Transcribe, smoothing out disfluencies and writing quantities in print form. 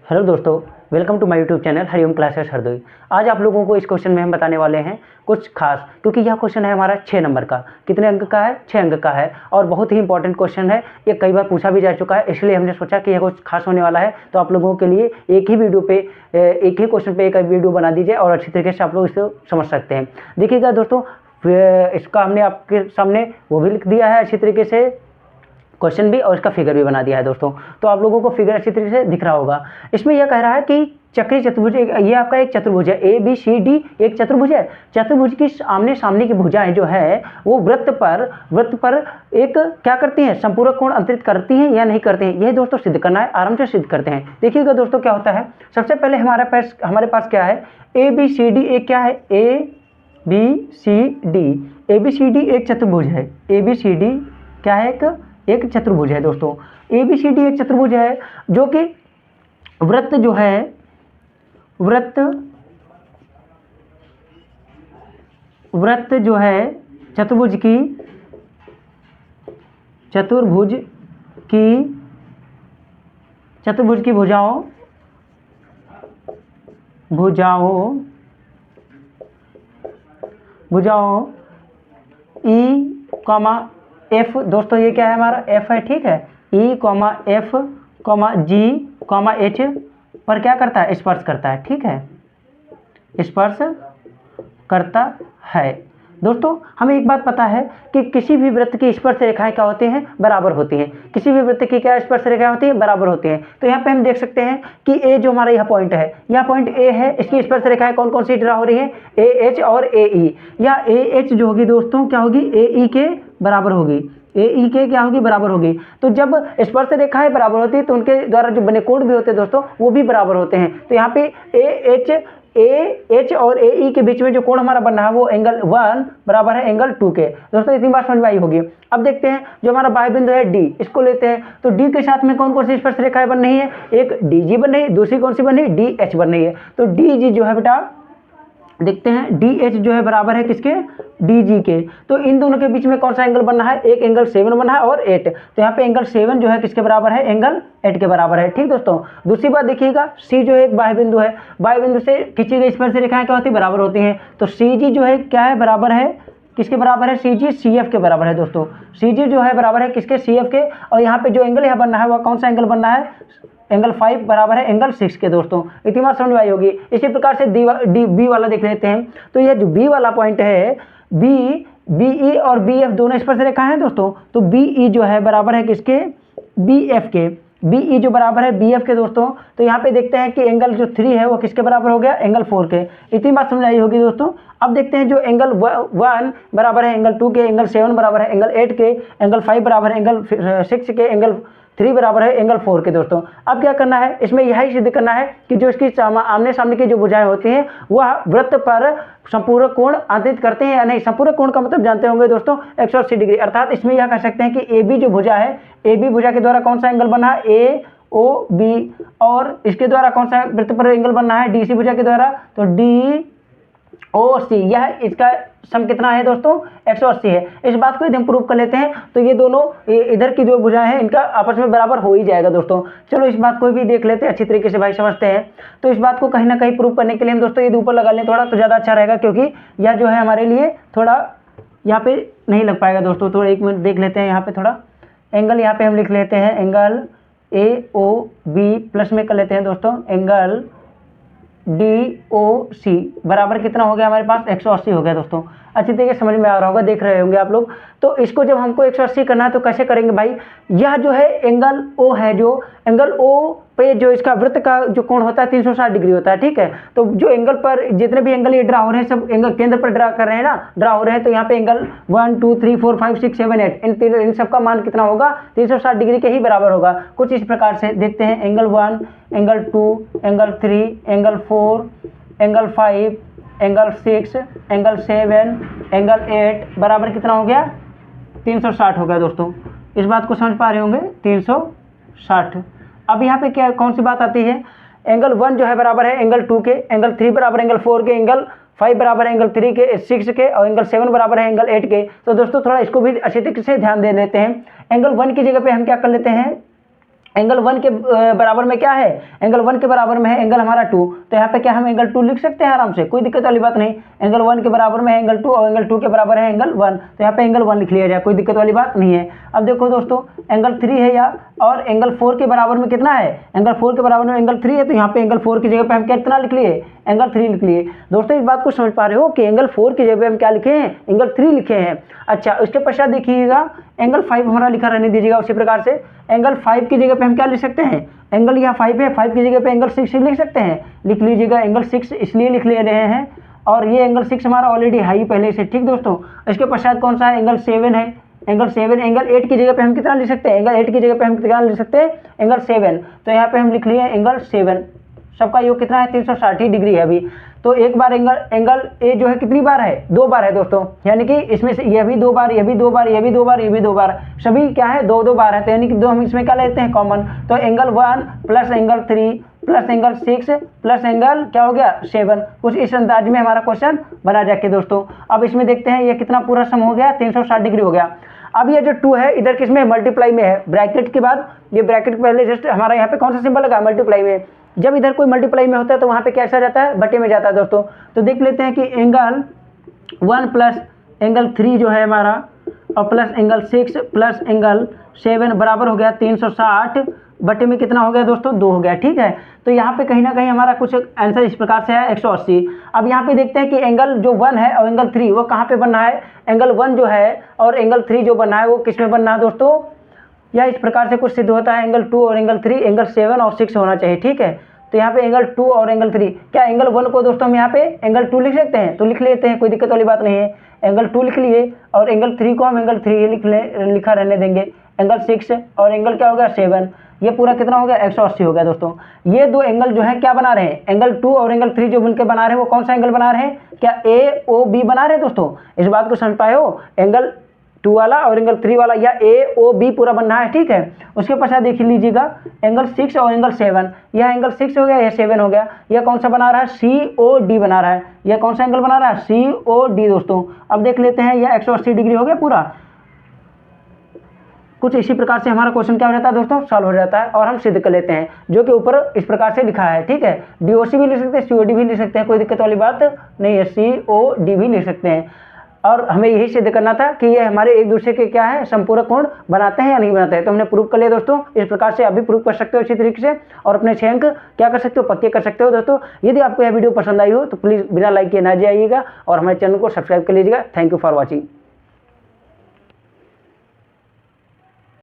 Hello दोस्तों, welcome to my YouTube channel Hariom classes Hardoi. आज आप लोगों को इस क्वेश्चन में हम बताने वाले हैं कुछ खास, क्योंकि यह क्वेश्चन है हमारा 6 नंबर का। कितने अंक का है? 6 अंक का है और बहुत ही इंपॉर्टेंट क्वेश्चन है। ये कई बार पूछा भी जा चुका है, इसलिए हमने सोचा कि यह कुछ खास होने वाला है, तो आप लोगों के लिए एक ही वीडियो पे एक ही क्वेश्चन पे एक वीडियो बना दीजिए और अच्छी तरीके से आप लोग इसे समझ सकते हैं। देखिएगा दोस्तों, इसका हमने आपके सामने वो भी लिख दिया है अच्छी तरीके से, क्वेश्चन भी, और इसका फिगर भी बना दिया है दोस्तों। तो आप लोगों को फिगर अच्छी तरीके से दिख रहा होगा। इसमें यह कह रहा है कि चक्रीय चतुर्भुज, ये आपका एक चतुर्भुज है, ए बी सी डी एक चतुर्भुज है। चतुर्भुज की आमने सामने की भुजाएं जो है वो वृत्त पर एक क्या करती हैं, संपूरक कोण अंतरित करती हैं या नहीं करते हैं, यह दोस्तों सिद्ध करना है। आराम से सिद्ध करते हैं। देखिएगा दोस्तों क्या होता है। सबसे पहले हमारे पास क्या है, ए बी सी डी एक क्या है, ए बी सी डी एक चतुर्भुज है। ए बी सी डी क्या है, एक चतुर्भुज है दोस्तों। ए बी सी डी एक चतुर्भुज है जो कि वृत्त जो है, वृत्त जो है चतुर्भुज की भुजाओं ई कॉमा एफ, दोस्तों ये क्या है हमारा एफ है, ठीक है। ई कॉमा एफ कॉमा जी कॉमा एच पर क्या करता है, स्पर्श करता है, ठीक है, स्पर्श करता है। दोस्तों हमें एक बात पता है कि किसी भी वृत्त की स्पर्श रेखाएं क्या होती हैं, बराबर होती हैं। किसी भी वृत्त की क्या स्पर्श रेखाएं होती हैं, बराबर होती हैं। तो यहाँ पे हम देख सकते हैं कि ए जो हमारा यह पॉइंट है, यह पॉइंट ए है, इसकी स्पर्श रेखाएं कौन कौन सी ड्रा हो रही है, ए एच और ए ई। या ए एच जो होगी दोस्तों क्या होगी, ए ई के बराबर होगी, ए ई के क्या होगी, बराबर होगी। तो जब स्पर्श रेखाएं बराबर होती है तो उनके द्वारा जो बने कोण भी होते हैं दोस्तों वो भी बराबर होते हैं। तो यहाँ पे ए एच और ए ई के बीच में जो कोण हमारा बन रहा है वो एंगल 1 बराबर है एंगल 2 के। दोस्तों इतनी बात समझ में आई होगी। अब देखते हैं जो हमारा बाह्य बिंदु है डी, इसको लेते हैं। तो डी के साथ में कौन कौन सी स्पर्श रेखाएं बन रही है, एक डी जी बन रही है, दूसरी कौन सी बन रही है, डी एच बन रही है। तो डी जी जो है बेटा देखते हैं, डी एच जो है बराबर है किसके, डी जी के। तो इन दोनों के बीच में कौन सा एंगल बनना है, एक एंगल 7 बनना है और 8। तो यहाँ पे एंगल 7 जो है किसके बराबर है, एंगल 8 के बराबर है, ठीक दोस्तों। दूसरी बात देखिएगा, सी जो है एक बाह्य बिंदु है, बाह्य बिंदु से खींची गई स्पर्श रेखाएं क्या होती है, बराबर होती हैं। तो सी जी जो है क्या है, बराबर है किसके बराबर है, सी जी सी एफ के बराबर है दोस्तों। सी जी जो है बराबर है किसके, सी एफ के। और यहाँ पे जो एंगल यहाँ बनना है वह कौन सा एंगल बनना है, एंगल 5 बराबर है एंगल 6 के दोस्तों। इतनी बात समझ में आई होगी। इसी प्रकार से डी बी वाला देख लेते हैं। तो यह जो बी वाला पॉइंट है, बी ई और बी एफ दोनों स्पर्श रेखा हैं दोस्तों। तो बी ई जो है बराबर है किसके, बी एफ के। बी ई जो बराबर है बी एफ के दोस्तों। तो यहाँ पे देखते हैं कि एंगल जो 3 है वो किसके बराबर हो गया, एंगल 4 के। इतनी बात समझ आई होगी दोस्तों। अब देखते हैं जो एंगल 1 बराबर है एंगल 2 के, एंगल 7 बराबर है एंगल 8 के, एंगल 5 बराबर है एंगल 6 के, एंगल 3 बराबर है एंगल 4 के दोस्तों। अब क्या करना है, इसमें यही सिद्ध करना है कि जो इसकी आमने सामने की जो भुजाएं होती हैं वह वृत्त पर संपूरक कोण अंतरित करते हैं या नहीं। संपूरक कोण का मतलब जानते होंगे दोस्तों 180 डिग्री। अर्थात इसमें यह कह सकते हैं कि ए बी जो भुजा है, ए बी भुजा के द्वारा कौन सा एंगल बना है, ए ओ बी, और इसके द्वारा कौन सा वृत्त पर एंगल बनना है, डी सी भुजा के द्वारा, तो डी ओ सी। यह इसका सम कितना है दोस्तों, 180 है। इस बात को यदि हम प्रूव कर लेते हैं तो ये दोनों इधर की जो भुजाएं हैं इनका आपस में बराबर हो ही जाएगा दोस्तों। चलो इस बात को भी देख लेते हैं अच्छी तरीके से भाई, समझते हैं। तो इस बात को कहीं ना कहीं प्रूव करने के लिए हम दोस्तों ये ऊपर लगा लें थोड़ा, तो ज़्यादा अच्छा रहेगा, क्योंकि यह जो है हमारे लिए थोड़ा यहाँ पे नहीं लग पाएगा दोस्तों। थोड़ा 1 मिनट देख लेते हैं। यहाँ पे थोड़ा एंगल यहाँ पे हम लिख लेते हैं, angle A O B plus में कर लेते हैं दोस्तों, एंगल डी ओ सी बराबर कितना हो गया हमारे पास, 180 हो गया दोस्तों। अच्छी तरीके से समझ में आ रहा होगा, देख रहे होंगे आप लोग। तो इसको जब हमको 180 करना है तो कैसे करेंगे भाई, यह जो है एंगल ओ है, जो एंगल ओ पे जो इसका वृत्त का जो कोण होता है 360 डिग्री होता है, ठीक है। तो जो एंगल पर जितने भी एंगल ये ड्रा हो रहे हैं सब एंगल केंद्र पर ड्रा कर रहे हैं ना, ड्रा हो रहे हैं। तो यहाँ पे एंगल 1 2 3 4 5 6 7 8 इन सब का मान कितना होगा, 360 डिग्री के ही बराबर होगा। कुछ इस प्रकार से देखते हैं, angle 1 angle 2 angle 3 angle 4 angle 5 angle 6 angle 7 angle 8 बराबर कितना हो गया, 360 हो गया दोस्तों। इस बात को समझ पा रहे होंगे, 360। अब यहाँ पे क्या कौन सी बात आती है, एंगल 1 जो है बराबर है एंगल 2 के, एंगल 3 बराबर एंगल 4 के, एंगल 5 बराबर है एंगल 3 के 6 के, और एंगल 7 बराबर है एंगल 8 के। तो दोस्तों थोड़ा इसको भी अच्छे तरीके से ध्यान दे लेते हैं। एंगल 1 की जगह पे हम क्या कर लेते हैं, एंगल 1 के बराबर में क्या है, एंगल 1 के बराबर में है एंगल हमारा 2, तो यहाँ पे क्या हम एंगल 2 लिख सकते हैं आराम से, कोई दिक्कत वाली बात नहीं। एंगल 1 के बराबर में है एंगल 2 और एंगल 2 के बराबर है एंगल 1, तो यहाँ पे एंगल 1 लिख लिया जाए, कोई दिक्कत वाली बात नहीं है। अब देखो दोस्तों एंगल 3 है या और एंगल 4 के बराबर में कितना है, एंगल 4 के बराबर में एंगल 3 है, तो यहाँ पे एंगल 4 की जगह पे हम कितना लिख लिए, एंगल 3 लिख लिए। दोस्तों इस बात को समझ पा रहे हो कि एंगल 4 की जगह पे हम क्या लिखे हैं, एंगल 3 लिखे हैं। अच्छा उसके पश्चात देखिएगा एंगल 5 हमारा लिखा रहने दीजिएगा। उसी प्रकार से एंगल 5 की जगह पे हम क्या लिख सकते हैं, एंगल यहाँ 5 है, 5 की जगह पे एंगल 6 लिख सकते हैं, लिख लीजिएगा। एंगल 6 इसलिए लिख ले रहे हैं और ये एंगल 6 हमारा ऑलरेडी है ही पहले से, ठीक दोस्तों। इसके पश्चात कौन सा है, एंगल 7 है, एंगल 7। एंगल 8 की जगह पे हम कितना लिख सकते हैं, एंगल 8 की जगह पे हम कितना लिख सकते हैं, एंगल 7। तो यहाँ पे हम लिख लिए एंगल 7, सबका योग कितना है 360 डिग्री है अभी। तो एक बार एंगल ए जो है कितनी बार है, 2 बार है दोस्तों, यानी कि इसमें से ये भी 2 बार, ये भी 2 बार, ये भी 2 बार, ये भी 2 बार, सभी क्या है 2-2 बार है, तो यानी कि 2 हम इसमें क्या लेते हैं कॉमन। तो angle 1 plus angle 3 plus angle 6 plus angle क्या हो गया 7, कुछ इस अंदाज में हमारा क्वेश्चन बना जाके दोस्तों। अब इसमें देखते हैं ये कितना पूरा सम हो गया, 360 डिग्री हो गया। अब ये जो 2 है इधर किसमें मल्टीप्लाई में है, ब्रैकेट के बाद, ये ब्रैकेट पहले जस्ट हमारा यहाँ पे कौन सा सिंबल लगा, मल्टीप्लाई में। जब इधर कोई मल्टीप्लाई में होता है तो वहाँ पे कैसा जाता है, बटे में जाता है दोस्तों। तो देख लेते हैं कि एंगल 1 प्लस एंगल 3 जो है हमारा और प्लस एंगल 6 प्लस एंगल 7 बराबर हो गया 360, बटे में कितना हो गया दोस्तों 2 हो गया, ठीक है। तो यहाँ पे कहीं ना कहीं हमारा कुछ आंसर इस प्रकार से है 180। अब यहाँ पे देखते हैं कि एंगल जो 1 है और एंगल 3 वो कहाँ पे बनना है, एंगल 1 जो है और एंगल 3 जो बनना है वो किस में बनना है दोस्तों, या इस प्रकार से कुछ सिद्ध होता है, एंगल 2 और एंगल 3, एंगल 7 और 6 होना चाहिए, ठीक है। तो यहाँ पे एंगल 2 और एंगल 3, क्या एंगल 1 को दोस्तों हम यहाँ पे एंगल 2 लिख सकते हैं, तो लिख लेते हैं, कोई दिक्कत वाली बात नहीं है। एंगल 2 लिख लिए और एंगल 3 को हम एंगल 3 लिखा रहने देंगे। एंगल 6 और एंगल क्या हो गया 7, ये पूरा कितना हो गया 180 हो गया दोस्तों। ये 2 एंगल जो है क्या बना रहे हैं, एंगल 2 और एंगल 3 जो मिलकर बना रहे हैं वो कौन सा एंगल बना रहे हैं, क्या ए ओ बी बना रहे हैं दोस्तों। इस बात को समझ पाए हो, एंगल 2 वाला और एंगल 3 वाला या ए ओ बी पूरा बनना है, ठीक है। उसके पश्चात देख लीजिएगा एंगल 6 और एंगल 7, यह एंगल 6 हो गया, यह 7 हो गया, यह कौन सा बना रहा है सी ओ डी बना रहा है, यह कौन सा एंगल बना रहा है सी ओ डी दोस्तों। अब देख लेते हैं यह 180 डिग्री हो गया पूरा। कुछ इसी प्रकार से हमारा क्वेश्चन क्या हो जाता है दोस्तों, सॉल्व हो जाता है और हम सिद्ध कर लेते हैं, जो कि ऊपर इस प्रकार से लिखा है, ठीक है। डीओसी भी लिख सकते हैं, सीओडी भी लिख सकते हैं, कोई दिक्कत वाली बात नहीं है, सीओडी भी लिख सकते हैं। और हमें यही सिद्ध करना था कि ये हमारे एक दूसरे के क्या है संपूरक कोण बनाते हैं या नहीं बनाते हैं, तो हमने प्रूव कर लिया दोस्तों। इस प्रकार से आप भी प्रूव कर सकते हो इसी तरीके से और अपने 6 अंक क्या कर सकते हो, पक्के कर सकते हो दोस्तों। यदि आपको यह वीडियो पसंद आई हो तो प्लीज़ बिना लाइक किए ना जाइएगा और हमारे चैनल को सब्सक्राइब कर लीजिएगा। Thank you for watching.